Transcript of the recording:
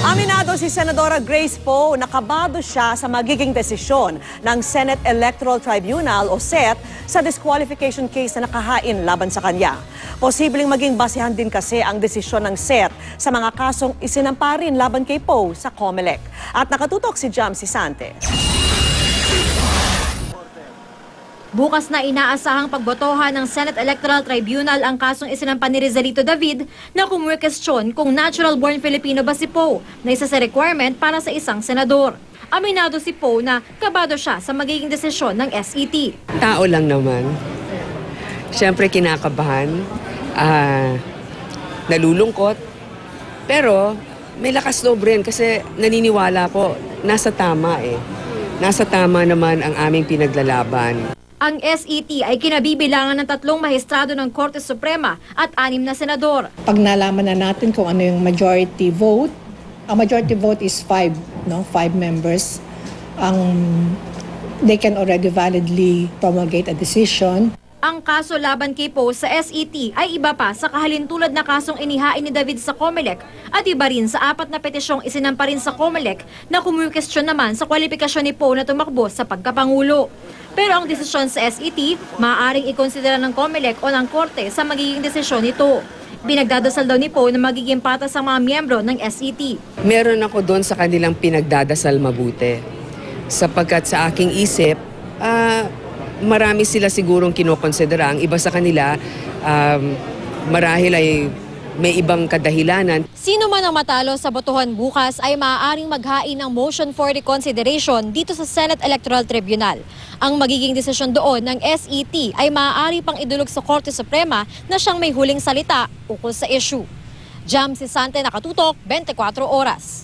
Aminado si Senadora Grace Poe na kabado siya sa magiging desisyon ng Senate Electoral Tribunal o SET sa disqualification case na nakahain laban sa kanya. Posibleng maging basehan din kasi ang desisyon ng SET sa mga kasong isinampa rin laban kay Poe sa COMELEC. At nakatutok si Jam Sisante. Bukas na inaasahang pagbotohan ng Senate Electoral Tribunal ang kasong isinampa ni Rizalito David na kumwestiyon kung natural-born Filipino ba si Poe na isa sa requirement para sa isang senador. Aminado si Poe na kabado siya sa magiging desisyon ng SET. Tao lang naman. Siyempre kinakabahan, nalulungkot, pero may lakas loob rin kasi naniniwala ko nasa tama eh. Nasa tama naman ang aming pinaglalaban. Ang SET ay kinabibilangan ng 3 maestrado ng Korte Suprema at 6 na senador. Pag nalaman na natin kung ano yung majority vote, ang majority vote is 5 members. They can already validly promulgate a decision. Ang kaso laban kay Poe sa SET ay iba pa sa kahalintulad na kasong inihain ni David sa COMELEC at iba rin sa 4 na petisyong isinampa rin sa COMELEC na kumwestiyon naman sa kwalifikasyon ni Poe na tumakbo sa pagkapangulo. Pero ang desisyon sa SET, maaaring ikonsidera ng COMELEC o ng Korte sa magiging desisyon nito. Pinagdadasal daw ni Poe na magiging patas ang mga miyembro ng SET. Meron ako doon sa kanilang pinagdadasal mabuti. Sapagkat sa aking isip, marami sila sigurong kinokonsidera. Ang iba sa kanila, marahil ay may ibang kadahilanan. Sino man ang matalo sa botohan bukas ay maaaring maghain ng motion for reconsideration dito sa Senate Electoral Tribunal. Ang magiging desisyon doon ng SET ay maaari pang idulog sa Korte Suprema na siyang may huling salita ukol sa issue. Jam Sisante, nakatutok, 24 oras.